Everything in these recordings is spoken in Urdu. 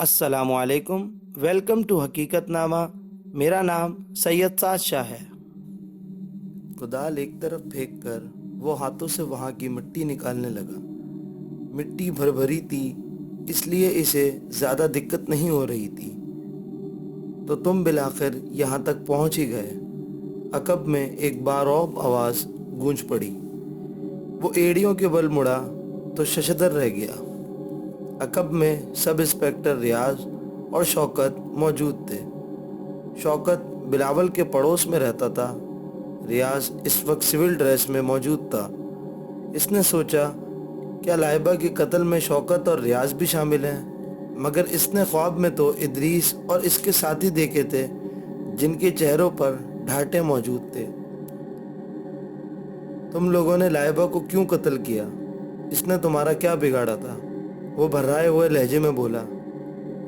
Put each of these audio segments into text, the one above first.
السلام علیکم، ویلکم ٹو حقیقت نامہ۔ میرا نام سید سعد شاہ ہے۔ کدال ایک طرف پھینک کر وہ ہاتھوں سے وہاں کی مٹی نکالنے لگا۔ مٹی بھر بھری تھی، اس لیے اسے زیادہ دقت نہیں ہو رہی تھی۔ تو تم بالآخر یہاں تک پہنچ ہی گئے۔ عقب میں ایک بارعب آواز گونج پڑی۔ وہ ایڑیوں کے بل مڑا تو ششدر رہ گیا۔ عقب میں سب انسپکٹر ریاض اور شوکت موجود تھے۔ شوکت بلاول کے پڑوس میں رہتا تھا۔ ریاض اس وقت سول ڈریس میں موجود تھا۔ اس نے سوچا کیا لائبہ کے قتل میں شوکت اور ریاض بھی شامل ہیں، مگر اس نے خواب میں تو ادریس اور اس کے ساتھی دیکھے تھے جن کے چہروں پر ڈھاٹے موجود تھے۔ تم لوگوں نے لائبہ کو کیوں قتل کیا؟ اس نے تمہارا کیا بگاڑا تھا؟ وہ بھرائے ہوئے لہجے میں بولا۔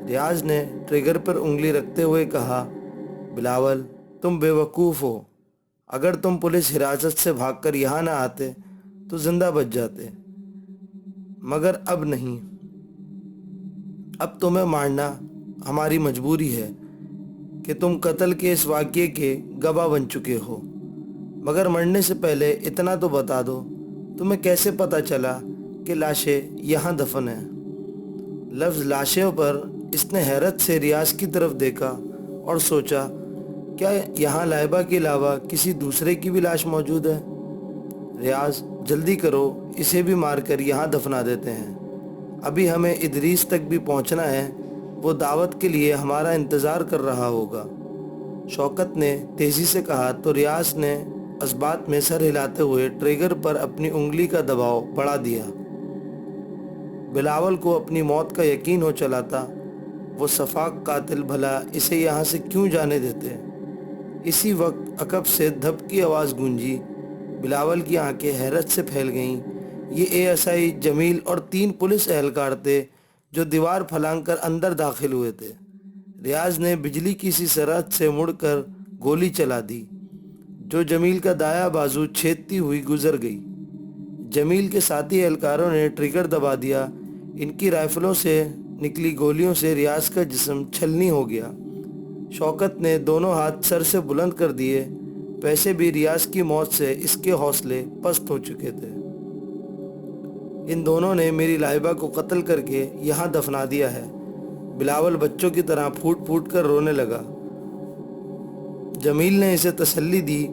ریاض نے ٹریگر پر انگلی رکھتے ہوئے کہا، بلاول تم بے وقوف ہو۔ اگر تم پولیس حراست سے بھاگ کر یہاں نہ آتے تو زندہ بچ جاتے، مگر اب نہیں۔ اب تمہیں مارنا ہماری مجبوری ہے کہ تم قتل کے اس واقعے کے گواہ بن چکے ہو، مگر مرنے سے پہلے اتنا تو بتا دو، تمہیں کیسے پتہ چلا کہ لاشیں یہاں دفن ہیں؟ لفظ لاشوں پر اس نے حیرت سے ریاض کی طرف دیکھا اور سوچا کیا یہاں لائبہ کے علاوہ کسی دوسرے کی بھی لاش موجود ہے؟ ریاض جلدی کرو، اسے بھی مار کر یہاں دفنا دیتے ہیں۔ ابھی ہمیں ادریس تک بھی پہنچنا ہے، وہ دعوت کے لیے ہمارا انتظار کر رہا ہوگا۔ شوکت نے تیزی سے کہا تو ریاض نے اثبات میں سر ہلاتے ہوئے ٹریگر پر اپنی انگلی کا دباؤ بڑھا دیا۔ بلاول کو اپنی موت کا یقین ہو چلا تھا۔ وہ شفاق قاتل بھلا اسے یہاں سے کیوں جانے دیتے؟ اسی وقت عقب سے دھپ کی آواز گونجی۔ بلاول کی آنکھیں حیرت سے پھیل گئیں۔ یہ ASI جمیل اور 3 پولیس اہلکار تھے جو دیوار پھلانگ کر اندر داخل ہوئے تھے۔ ریاض نے بجلی کی سی سرحد سے مڑ کر گولی چلا دی جو جمیل کا دایاں بازو چھیدتی ہوئی گزر گئی۔ جمیل کے ساتھی اہلکاروں نے ٹریگر دبا دیا۔ ان کی رائفلوں سے نکلی گولیوں سے ریاض کا جسم چھلنی ہو گیا۔ شوکت نے دونوں ہاتھ سر سے بلند کر دیے۔ ویسے بھی ریاض کی موت سے اس کے حوصلے پست ہو چکے تھے۔ ان دونوں نے میری لائبہ کو قتل کر کے یہاں دفنا دیا ہے۔ بلاول بچوں کی طرح پھوٹ پھوٹ کر رونے لگا۔ جمیل نے اسے تسلی دی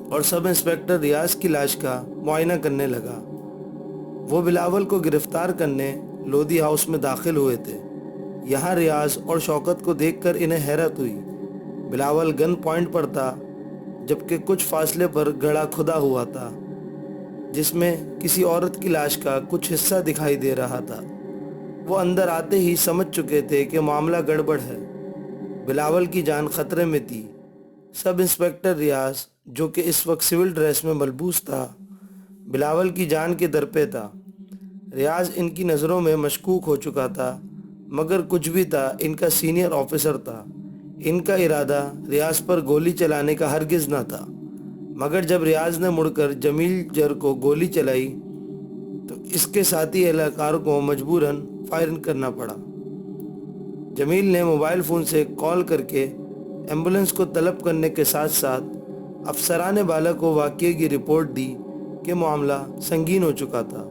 اور سب انسپکٹر ریاض کی لاش کا معائنہ کرنے لگا۔ وہ بلاول کو گرفتار کرنے لودھی ہاؤس میں داخل ہوئے تھے۔ یہاں ریاض اور شوکت کو دیکھ کر انہیں حیرت ہوئی۔ بلاول گن پوائنٹ پر تھا، جبکہ کچھ فاصلے پر گڑھا کھدا ہوا تھا جس میں کسی عورت کی لاش کا کچھ حصہ دکھائی دے رہا تھا۔ وہ اندر آتے ہی سمجھ چکے تھے کہ معاملہ گڑبڑ ہے۔ بلاول کی جان خطرے میں تھی۔ سب انسپکٹر ریاض، جو کہ اس وقت سول ڈریس میں ملبوس تھا، بلاول کی جان کے در پہ تھا۔ ریاض ان کی نظروں میں مشکوک ہو چکا تھا، مگر کچھ بھی تھا، ان کا سینئر آفیسر تھا۔ ان کا ارادہ ریاض پر گولی چلانے کا ہرگز نہ تھا، مگر جب ریاض نے مڑ کر جمیل جر کو گولی چلائی تو اس کے ساتھی اہلکار کو مجبوراً فائرنگ کرنا پڑا۔ جمیل نے موبائل فون سے کال کر کے ایمبولنس کو طلب کرنے کے ساتھ ساتھ افسران بالا کو واقعے کی رپورٹ دی کہ معاملہ سنگین ہو چکا تھا۔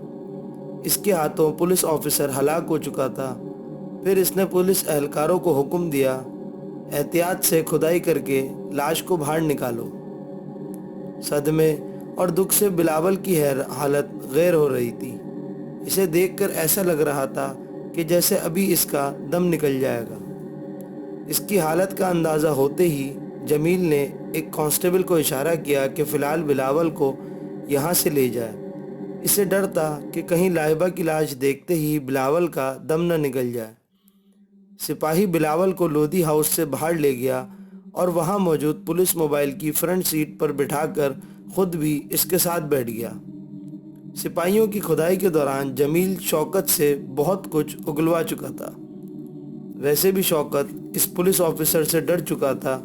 اس کے ہاتھوں پولیس آفیسر ہلاک ہو چکا تھا۔ پھر اس نے پولیس اہلکاروں کو حکم دیا، احتیاط سے کھدائی کر کے لاش کو باہر نکالو۔ صدمے اور دکھ سے بلاول کی حالت غیر ہو رہی تھی۔ اسے دیکھ کر ایسا لگ رہا تھا کہ جیسے ابھی اس کا دم نکل جائے گا۔ اس کی حالت کا اندازہ ہوتے ہی جمیل نے ایک کانسٹیبل کو اشارہ کیا کہ فی الحال بلاول کو یہاں سے لے جائے۔ اسے ڈر تھا کہ کہیں لائبہ کی لاش دیکھتے ہی بلاول کا دم نہ نکل جائے۔ سپاہی بلاول کو لودھی ہاؤس سے باہر لے گیا اور وہاں موجود پولیس موبائل کی فرنٹ سیٹ پر بٹھا کر خود بھی اس کے ساتھ بیٹھ گیا۔ سپاہیوں کی کھدائی کے دوران جمیل شوکت سے بہت کچھ اگلوا چکا تھا۔ ویسے بھی شوکت اس پولیس آفیسر سے ڈر چکا تھا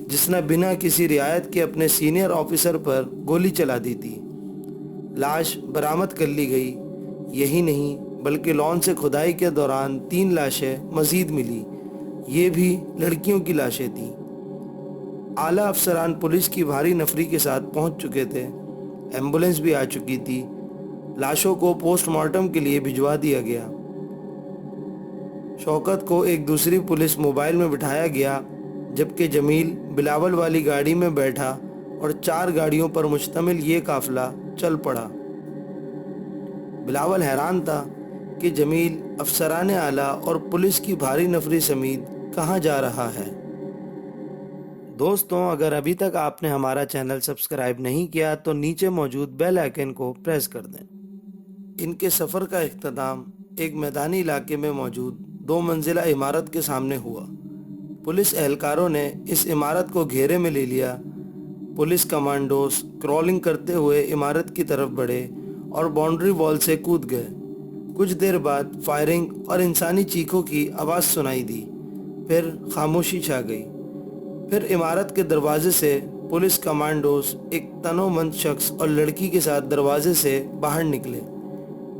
جس نے بنا کسی رعایت کے اپنے سینئر آفیسر پر گولی چلا دی تھی۔ لاش برآمد کر لی گئی۔ یہی نہیں بلکہ لان سے کھدائی کے دوران 3 لاشیں مزید ملی، یہ بھی لڑکیوں کی لاشیں تھیں۔ اعلیٰ افسران پولیس کی بھاری نفری کے ساتھ پہنچ چکے تھے، ایمبولنس بھی آ چکی تھی، لاشوں کو پوسٹ مارٹم کے لیے بھجوا دیا گیا۔ شوکت کو ایک دوسری پولیس موبائل میں بٹھایا گیا، جبکہ جمیل بلاول والی گاڑی میں بیٹھا اور 4 گاڑیوں پر مشتمل یہ قافلہ چل پڑا۔ بلاول حیران تھا کہ جمیل افسران اعلیٰ اور پولیس کی بھاری نفری سمیت کہاں جا رہا ہے۔ دوستوں، اگر ابھی تک آپ نے ہمارا چینل سبسکرائب نہیں کیا تو نیچے موجود بیل آئیکن کو پریس کر دیں۔ ان کے سفر کا اختتام ایک میدانی علاقے میں موجود 2 منزلہ عمارت کے سامنے ہوا۔ پولیس اہلکاروں نے اس عمارت کو گھیرے میں لے لیا۔ پولیس کمانڈوز کرالنگ کرتے ہوئے عمارت کی طرف بڑھے اور باؤنڈری وال سے کود گئے۔ کچھ دیر بعد فائرنگ اور انسانی چیخوں کی آواز سنائی دی، پھر خاموشی چھا گئی۔ پھر عمارت کے دروازے سے پولیس کمانڈوز ایک تنومند شخص اور لڑکی کے ساتھ دروازے سے باہر نکلے۔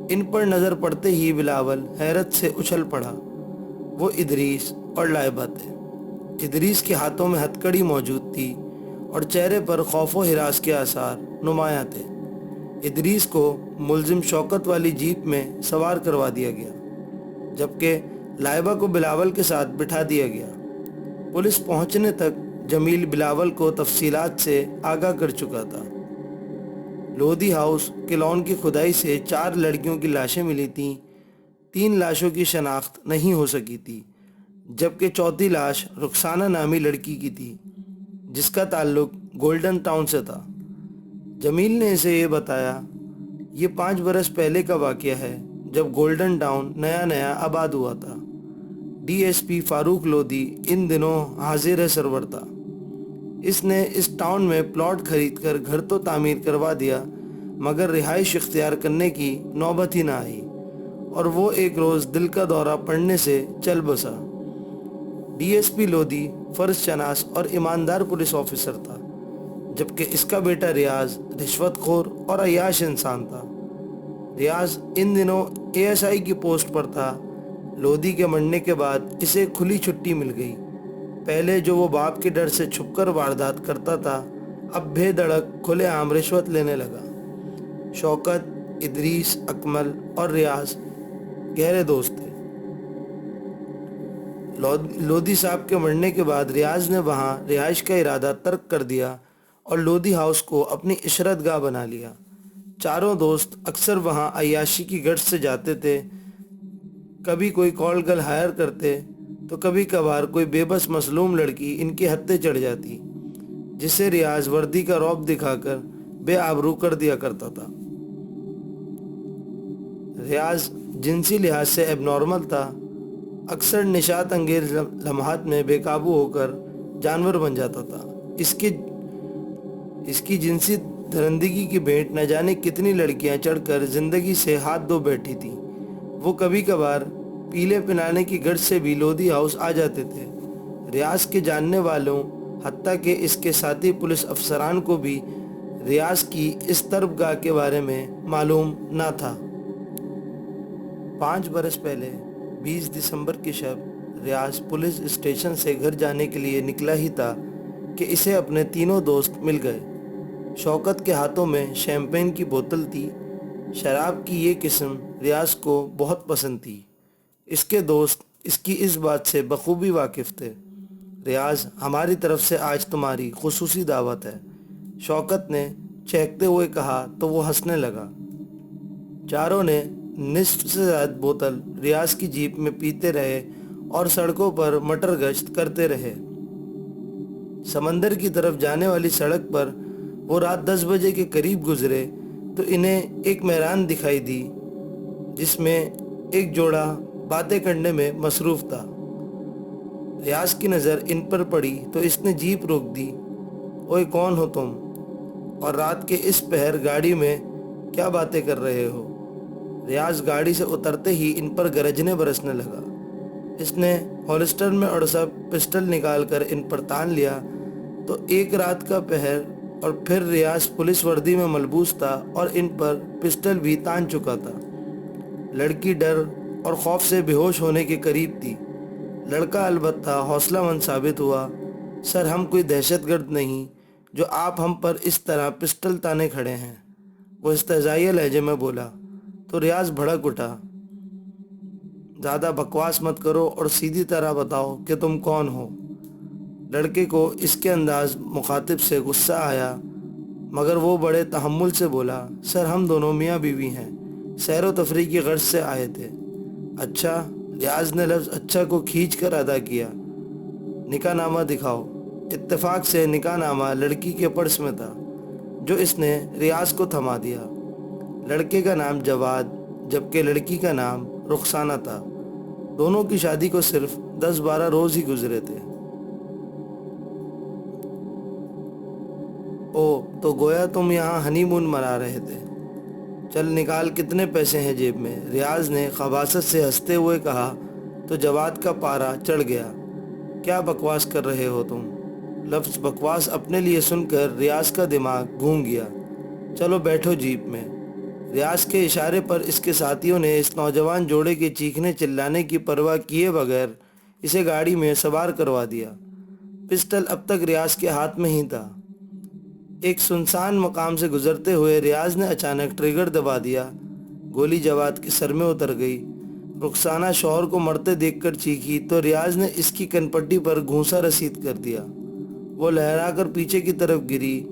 ان پر نظر پڑتے ہی بلاول حیرت سے اچھل پڑا۔ وہ ادریس اور لائبہ تھے۔ ادریس کے ہاتھوں میں ہتھکڑی موجود تھی اور چہرے پر خوف و ہراس کے آثار نمایاں تھے۔ ادریس کو ملزم شوکت والی جیپ میں سوار کروا دیا گیا، جبکہ لائبہ کو بلاول کے ساتھ بٹھا دیا گیا۔ پولیس پہنچنے تک جمیل بلاول کو تفصیلات سے آگاہ کر چکا تھا۔ لودھی ہاؤس کے لان کی کھدائی سے 4 لڑکیوں کی لاشیں ملی تھیں۔ 3 لاشوں کی شناخت نہیں ہو سکی تھی، جبکہ چوتھی لاش رخسانہ نامی لڑکی کی تھی، جس کا تعلق گولڈن ٹاؤن سے تھا۔ جمیل نے اسے یہ بتایا، یہ 5 برس پہلے کا واقعہ ہے، جب گولڈن ٹاؤن نیا آباد ہوا تھا۔ ڈی ایس پی فاروق لودھی ان دنوں حاضر سرور تھا۔ اس نے اس ٹاؤن میں پلاٹ خرید کر گھر تو تعمیر کروا دیا، مگر رہائش اختیار کرنے کی نوبت ہی نہ آئی، اور وہ ایک روز دل کا دورہ پڑنے سے چل بسا۔ ڈی ایس پی لودھی فرض شناس اور ایماندار پولیس آفیسر تھا، جبکہ اس کا بیٹا ریاض رشوت خور اور عیاش انسان تھا۔ ریاض ان دنوں اے ایس آئی کی پوسٹ پر تھا۔ لودھی کے مرنے کے بعد اسے کھلی چھٹی مل گئی۔ پہلے جو وہ باپ کے ڈر سے چھپ کر واردات کرتا تھا، اب بے دڑک کھلے عام رشوت لینے لگا۔ شوکت، ادریس، اکمل اور ریاض گہرے دوست تھے۔ لودھی صاحب کے مرنے کے بعد ریاض نے وہاں رہائش کا ارادہ ترک کر دیا اور لودھی ہاؤس کو اپنی عشرت گاہ بنا لیا۔ چاروں دوست اکثر وہاں عیاشی کی گشت سے جاتے تھے۔ کبھی کوئی کال گرل ہائر کرتے تو کبھی کبھار کوئی بے بس مظلوم لڑکی ان کے ہتھے چڑھ جاتی، جسے ریاض وردی کا رعب دکھا کر بے آبرو کر دیا کرتا تھا۔ ریاض جنسی لحاظ سے ایب نارمل تھا، اکثر نشاط انگیز لمحات میں بے قابو ہو کر جانور بن جاتا تھا۔ اس کی جنسی درندگی کی بھیٹ نہ جانے کتنی لڑکیاں چڑھ کر زندگی سے ہاتھ دھو بیٹھی تھیں۔ وہ کبھی کبھار پیلے پلانے کی گرج سے بھی لودھی ہاؤس آ جاتے تھے۔ ریاض کے جاننے والوں، حتیٰ کہ اس کے ساتھی پولیس افسران کو بھی ریاض کی اس طرب گاہ کے بارے میں معلوم نہ تھا۔ 5 برس پہلے 20 دسمبر کی شب ریاض پولیس اسٹیشن سے گھر جانے کے لیے نکلا ہی تھا کہ اسے اپنے تینوں دوست مل گئے۔ شوکت کے ہاتھوں میں شیمپین کی بوتل تھی۔ شراب کی یہ قسم ریاض کو بہت پسند تھی۔ اس کے دوست اس کی اس بات سے بخوبی واقف تھے۔ ریاض، ہماری طرف سے آج تمہاری خصوصی دعوت ہے، شوکت نے چہکتے ہوئے کہا تو وہ ہنسنے لگا۔ چاروں نے نصف سے زائد بوتل ریاض کی جیپ میں پیتے رہے اور سڑکوں پر مٹر گشت کرتے رہے۔ سمندر کی طرف جانے والی سڑک پر وہ رات 10 بجے کے قریب گزرے تو انہیں ایک میران دکھائی دی، جس میں ایک جوڑا باتیں کرنے میں مصروف تھا۔ ریاض کی نظر ان پر پڑی تو اس نے جیپ روک دی۔ اوئے، کون ہو تم؟ اور رات کے اس پہر گاڑی میں کیا باتیں کر رہے ہو؟ ریاض گاڑی سے اترتے ہی ان پر گرجنے برسنے لگا۔ اس نے ہولسٹر میں اڑسا پسٹل نکال کر ان پر تان لیا تو ایک رات کا پہر اور پھر ریاض پولیس وردی میں ملبوس تھا اور ان پر پسٹل بھی تان چکا تھا۔ لڑکی ڈر اور خوف سے بے ہوش ہونے کے قریب تھی۔ لڑکا البتہ حوصلہ مند ثابت ہوا۔ سر، ہم کوئی دہشت گرد نہیں جو آپ ہم پر اس طرح پسٹل تانے کھڑے ہیں، وہ استہزائیہ لہجے میں بولا۔ تو ریاض بھڑک اٹھا۔ زیادہ بکواس مت کرو اور سیدھی طرح بتاؤ کہ تم کون ہو۔ لڑکے کو اس کے انداز مخاطب سے غصہ آیا، مگر وہ بڑے تحمل سے بولا، سر ہم دونوں میاں بیوی ہیں، سیر و تفریح کی غرض سے آئے تھے۔ اچھا؟ ریاض نے لفظ اچھا کو کھینچ کر ادا کیا۔ نکاح نامہ دکھاؤ۔ اتفاق سے نکاح نامہ لڑکی کے پرس میں تھا، جو اس نے ریاض کو تھما دیا۔ لڑکے کا نام جواد جبکہ لڑکی کا نام رخسانہ تھا۔ دونوں کی شادی کو صرف 10-12 روز ہی گزرے تھے۔ او تو گویا تم یہاں ہنی مون منا رہے تھے۔ چل نکال، کتنے پیسے ہیں جیب میں؟ ریاض نے خباثت سے ہنستے ہوئے کہا تو جواد کا پارا چڑھ گیا۔ کیا بکواس کر رہے ہو تم؟ لفظ بکواس اپنے لیے سن کر ریاض کا دماغ گھوم گیا۔ چلو بیٹھو جیپ میں۔ ریاض کے اشارے پر اس کے ساتھیوں نے اس نوجوان جوڑے کے چیخنے چلانے کی پرواہ کیے بغیر اسے گاڑی میں سوار کروا دیا۔ پسٹل اب تک ریاض کے ہاتھ میں ہی تھا۔ ایک سنسان مقام سے گزرتے ہوئے ریاض نے اچانک ٹریگر دبا دیا۔ گولی جواد کے سر میں اتر گئی۔ رخسانہ شوہر کو مرتے دیکھ کر چیخی تو ریاض نے اس کی کنپٹی پر گھونسا رسید کر دیا۔ وہ لہرا کر پیچھے کی طرف گری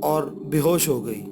اور بے ہوش ہو گئی۔